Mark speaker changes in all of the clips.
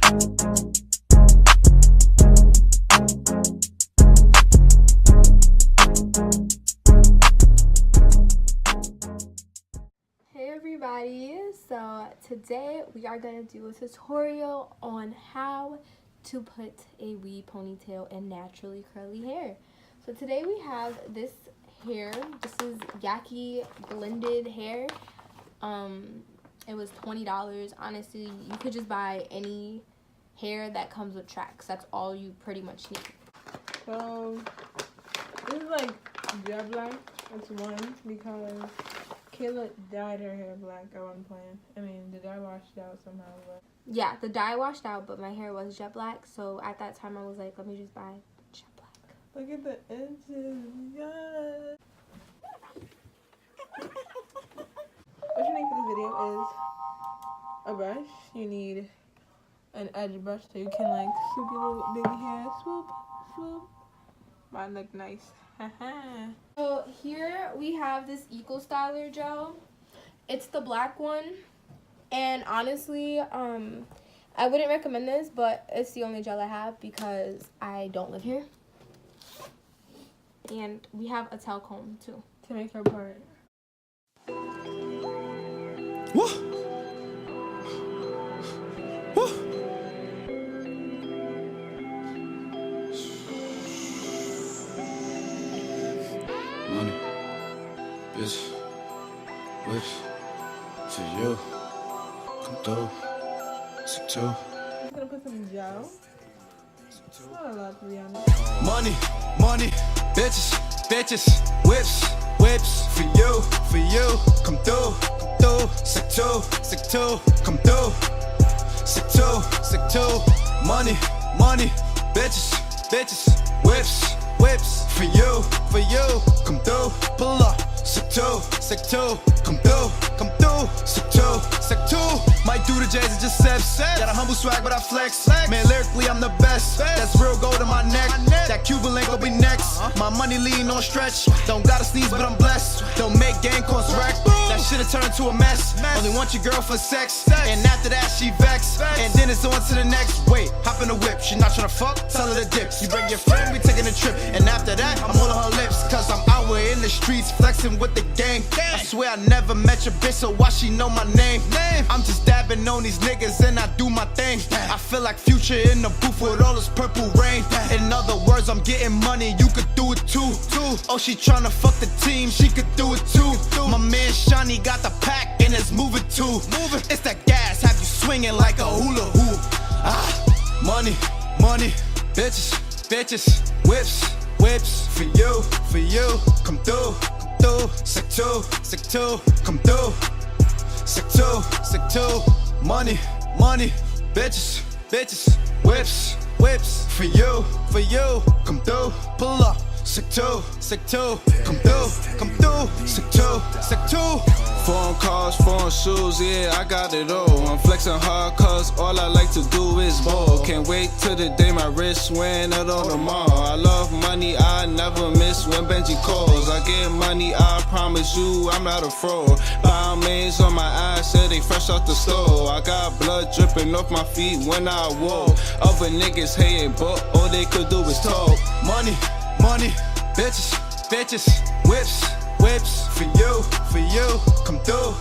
Speaker 1: Hey everybody, so today we are going to do a tutorial on how to put a weave, ponytail, and naturally curly hair. So today we have this hair. This is Yaki blended hair. It was $20. Honestly, you could just buy any hair that comes with tracks. That's all you pretty much need.
Speaker 2: So this is like jet black. It's one because Kayla dyed her hair black at one point. I mean, the dye washed out somehow, but
Speaker 1: Yeah, the dye washed out, but my hair was jet black. So at that time, I was like, let me just buy jet black.
Speaker 2: look at the edges. God. What you need for this video is a brush. You need an edge brush so you can like swoop your little baby hair. Swoop, swoop. Mine look nice.
Speaker 1: So here we have this Eco Styler gel. It's the black one, and honestly, I wouldn't recommend this, but it's the only gel I have because I don't live here. And we have a tail comb too
Speaker 2: To make her part.
Speaker 3: Woo! Woo! Money, bitch, whips, for you, come through, sick too.
Speaker 2: I'm gonna put some gel. Not a lot, to be honest.
Speaker 3: Money, bitches, whips, for you, come through, sick too, come through, sick too, money, bitches, whips, for you, come through, pull up, sick too, come through, sick too, might do the J's and just sep, got a humble swag but I flex, man lyrically I'm the best, that's real gold in my neck, that Cuban link will be next, my money lean on stretch, don't gotta sneeze but I'm blessed, don't make gang costs wreck, that shit'll turn into a mess, only want your girl for sex, and after that she vex, and then it's on to the next, wait, hop in the whip, she not tryna fuck, tell her to dip, you bring your friend, we taking a trip, and after that, I'm holding her lips, cause I'm out here in the streets, flexing with the gang, I swear I never met your bitch, so why she know my name, I'm just dabbing on these niggas and I do my thing, I feel like Future in the booth with all this purple rain, in other words, I'm getting money, you could do it too, oh she tryna fuck the team, she could do it too, my man Shani got the pack and it's moving too, it's that gas, have you swinging like a hula hoop, money, bitches, whips, for you, come through, sick too, come through, sick too, money, bitches, whips, for you, come through, pull up, sick too, come through, sick too. Foreign cars, foreign shoes, yeah, I got it all. I'm flexing hard cause all I like to do is ball. Can't wait till the day my wrist win it on the mall. I love money, I never miss when Benji calls. I get money, I promise you I'm not a fraud. Balmains on my eyes, say they fresh out the store. I got blood dripping off my feet when I walk. Other niggas hating, but all they could do is talk. Money, bitches, whips, for you, come through,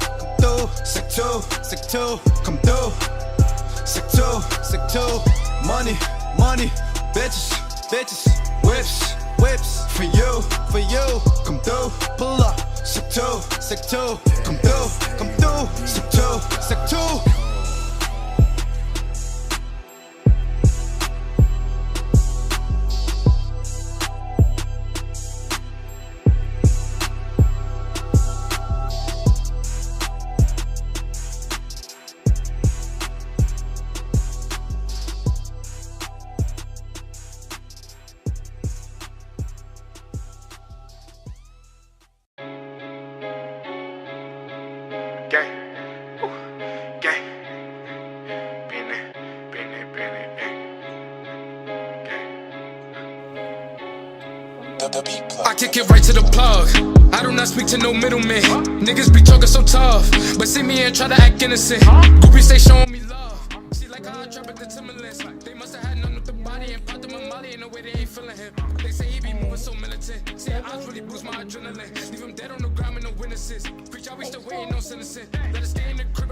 Speaker 3: sick too, come through, sick too, money, bitches, whips, for you, come through, pull up, sick too, come through, sick too.
Speaker 4: Gang, gang, been it,
Speaker 5: I kick it right to the plug. I do not speak to no middleman. Niggas be talking so tough, but see me and try to act innocent. Groupies stay showing me love. She like car, I trap at the Timberlands. They must have had none with the body and popped them a molly in a way they ain't feeling him. They say he be moving so militant. See, eyes really boost my adrenaline. Leave him dead on the ground with no witnesses. Preach, I we still waiting on sentencing. Let us stay in the crib,